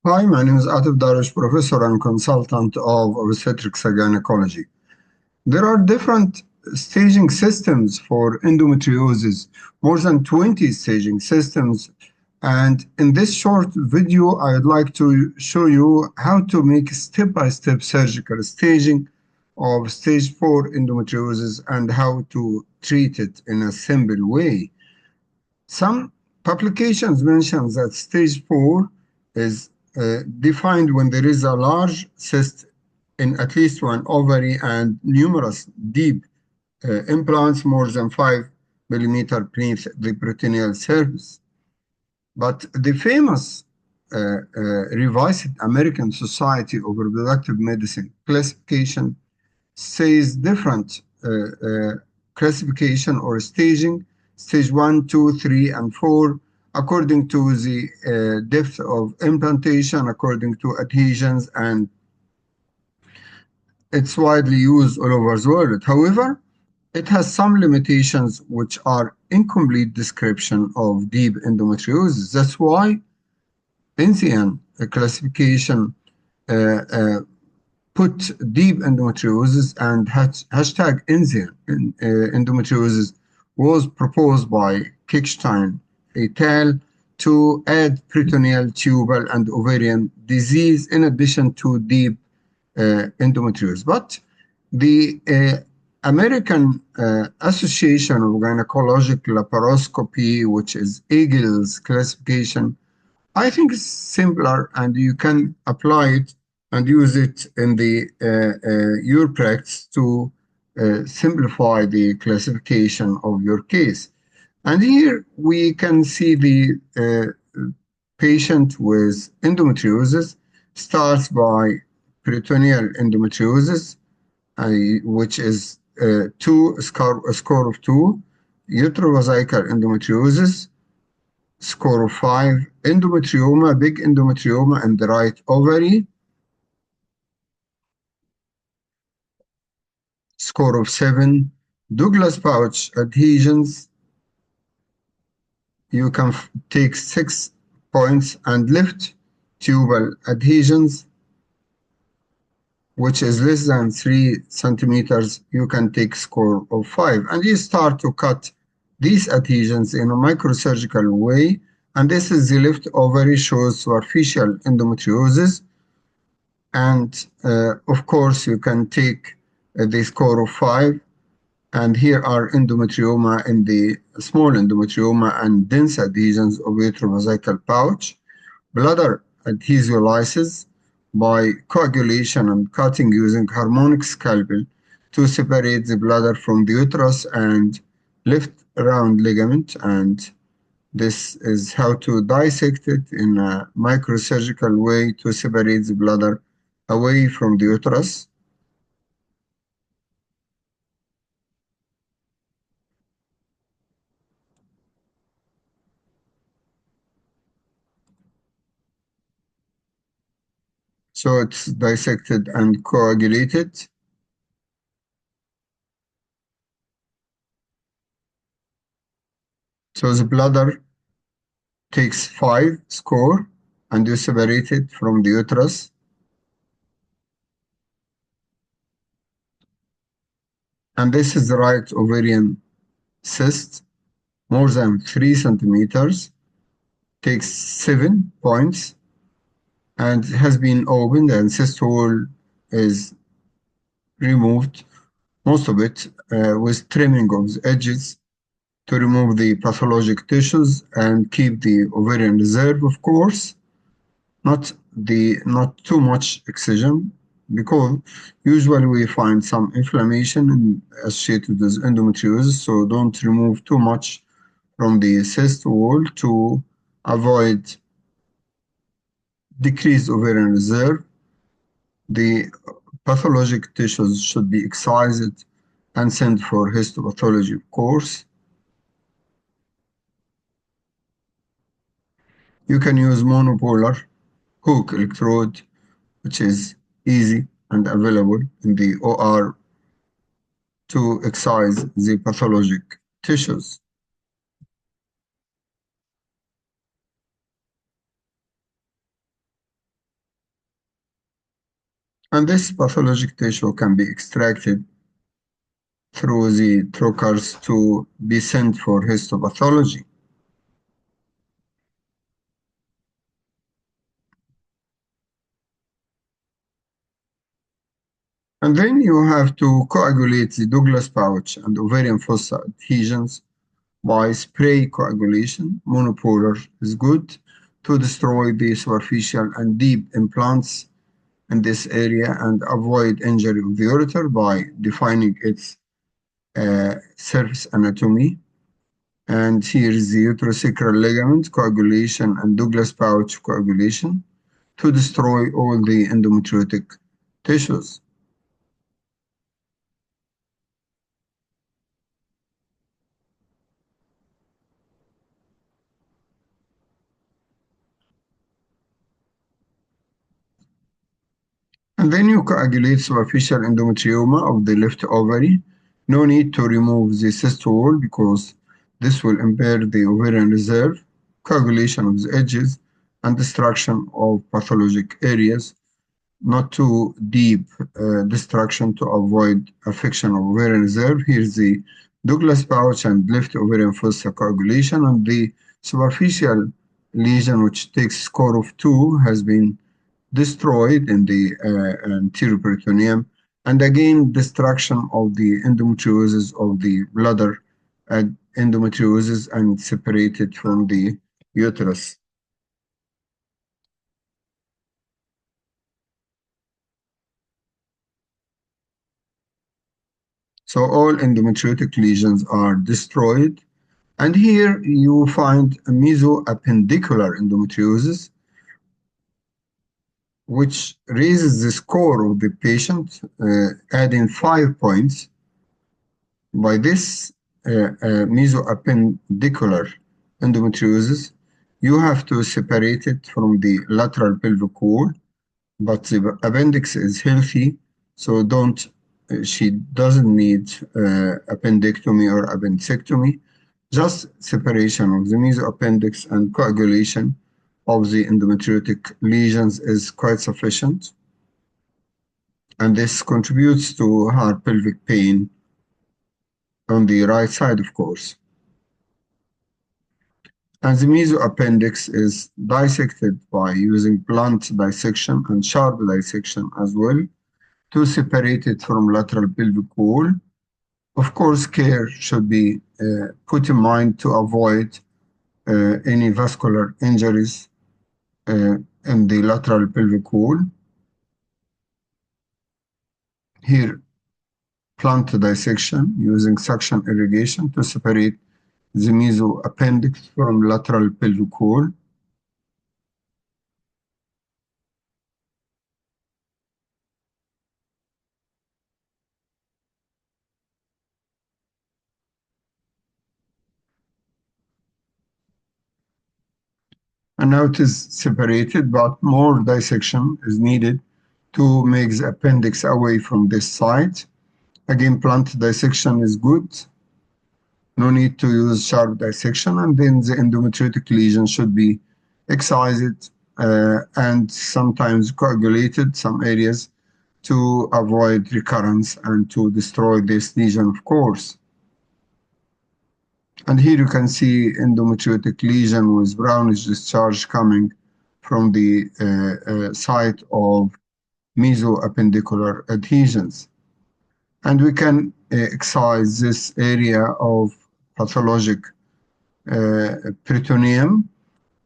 Hi, my name is Atif Darish, professor and consultant of obstetrics and gynecology. There are different staging systems for endometriosis, more than 20 staging systems. And in this short video, I would like to show you how to make step-by-step surgical staging of stage 4 endometriosis and how to treat it in a simple way. Some publications mention that stage 4 is defined when there is a large cyst in at least one ovary and numerous deep implants more than 5 millimeter beneath the peritoneal surface. But the famous revised American Society of Reproductive Medicine classification says different classification or staging, stage 1, 2, 3, and 4, according to the depth of implantation, according to adhesions, and it's widely used all over the world. However, it has some limitations which are incomplete description of deep endometriosis. That's why Benzian classification uh, uh, put deep endometriosis and hashtag endometriosis was proposed by Kickstein et al. To add peritoneal, tubal, and ovarian disease in addition to deep endometriosis. But the American Association of Gynecologic Laparoscopy, which is Eagle's classification, I think it's simpler and you can apply it and use it in the your practice to simplify the classification of your case. And here we can see the patient with endometriosis starts by peritoneal endometriosis, which is a score of 2, uterovesical endometriosis, score of 5, endometrioma, big endometrioma in the right ovary, score of 7, Douglas pouch adhesions, you can take 6 points, and left tubal adhesions, which is less than 3 centimeters, you can take score of 5. And you start to cut these adhesions in a microsurgical way. And this is the left ovary, shows superficial endometriosis. And of course, you can take the score of 5. And here are endometrioma in the small endometrioma and dense adhesions of uterovesical pouch, bladder adhesiolysis by coagulation and cutting using harmonic scalpel to separate the bladder from the uterus and left round ligament. And this is how to dissect it in a microsurgical way to separate the bladder away from the uterus. So it's dissected and coagulated. So the bladder takes 5 score and you separate it from the uterus. And this is the right ovarian cyst, more than 3 centimeters, takes 7 points, and has been opened, and cyst wall is removed, most of it with trimming of the edges to remove the pathologic tissues and keep the ovarian reserve, of course, not too much excision, because usually we find some inflammation associated with endometriosis, so don't remove too much from the cyst wall to avoid decreased ovarian reserve. The pathologic tissues should be excised and sent for histopathology, of course. You can use monopolar hook electrode, which is easy and available in the OR to excise the pathologic tissues. And this pathologic tissue can be extracted through the trocars to be sent for histopathology. And then you have to coagulate the Douglas pouch and ovarian fossa adhesions by spray coagulation. Monopolar is good to destroy the superficial and deep implants in this area and avoid injury of the ureter by defining its surface anatomy. And here is the uterosacral ligament coagulation and Douglas pouch coagulation to destroy all the endometriotic tissues. And then you coagulate superficial endometrioma of the left ovary. No need to remove the cyst wall because this will impair the ovarian reserve, coagulation of the edges, and destruction of pathologic areas, not too deep destruction to avoid affection of ovarian reserve. Here's the Douglas pouch and left ovarian fossa coagulation, and the superficial lesion, which takes score of 2, has been destroyed in the anterior peritoneum, and again destruction of the endometriosis of the bladder and endometriosis and separated from the uterus. So all endometriotic lesions are destroyed. And here you find a mesoappendicular endometriosis, which raises the score of the patient, adding 5 points. By this mesoappendicular endometriosis, you have to separate it from the lateral pelvic wall, but the appendix is healthy, so she doesn't need appendectomy or appendectomy. Just separation of the mesoappendix and coagulation of the endometriotic lesions is quite sufficient. And this contributes to hard pelvic pain on the right side, of course. And the mesoappendix is dissected by using blunt dissection and sharp dissection as well to separate it from lateral pelvic wall. Of course, care should be put in mind to avoid any vascular injuries in the lateral pelvic wall. Here, blunt dissection using suction irrigation to separate the mesoappendix from lateral pelvic wall. And now it is separated, but more dissection is needed to make the appendix away from this site. Again, blunt dissection is good. No need to use sharp dissection, and then the endometriotic lesion should be excised and sometimes coagulated some areas to avoid recurrence and to destroy this lesion, of course. And here you can see endometriotic lesion with brownish discharge coming from the site of mesoappendicular adhesions. And we can excise this area of pathologic peritoneum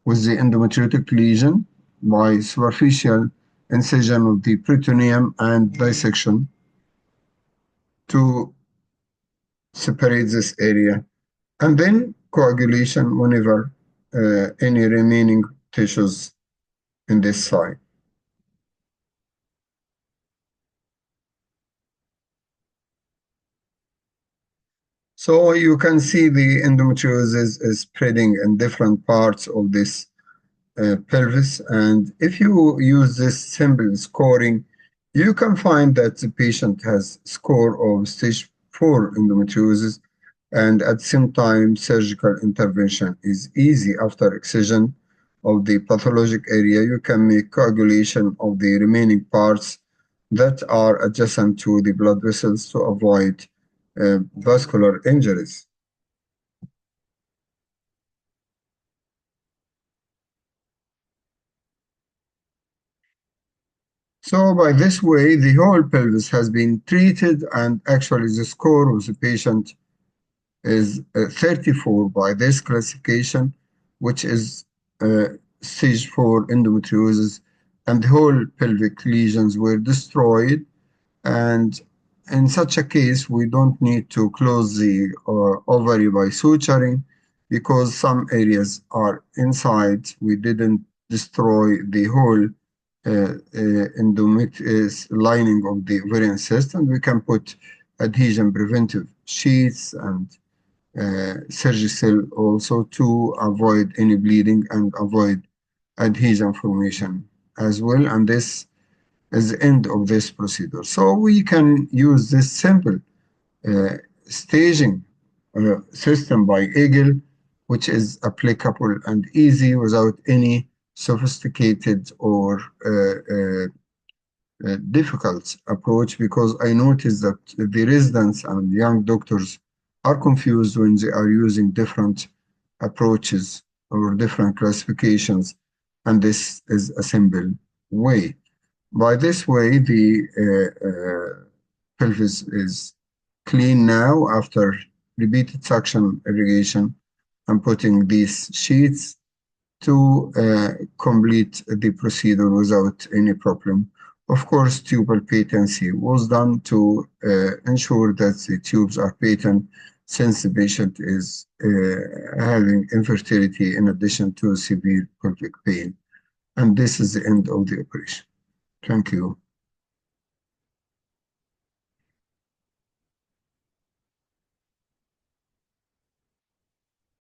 with the endometriotic lesion by superficial incision of the peritoneum and dissection to separate this area. And then coagulation whenever any remaining tissues in this site. So you can see the endometriosis is spreading in different parts of this pelvis. And if you use this simple scoring, you can find that the patient has score of stage 4 endometriosis, and at the same time, surgical intervention is easy. After excision of the pathologic area, you can make coagulation of the remaining parts that are adjacent to the blood vessels to avoid vascular injuries. So by this way, the whole pelvis has been treated, and actually the score of the patient is 34 by this classification, which is stage 4 endometriosis, and the whole pelvic lesions were destroyed. And in such a case, we don't need to close the ovary by suturing because some areas are inside. We didn't destroy the whole endometrius lining of the ovarian cyst, and we can put adhesion preventive sheets and surgical also to avoid any bleeding and avoid adhesion formation as well. And this is the end of this procedure. So we can use this simple uh, staging system by Eagle, which is applicable and easy without any sophisticated or difficult approach, because I noticed that the residents and young doctors are confused when they are using different approaches or different classifications, and this is a simple way. By this way, the pelvis is clean now after repeated suction irrigation and putting these sheets to complete the procedure without any problem. Of course, tubal patency was done to ensure that the tubes are patent since the patient is having infertility in addition to severe pelvic pain. And this is the end of the operation. Thank you.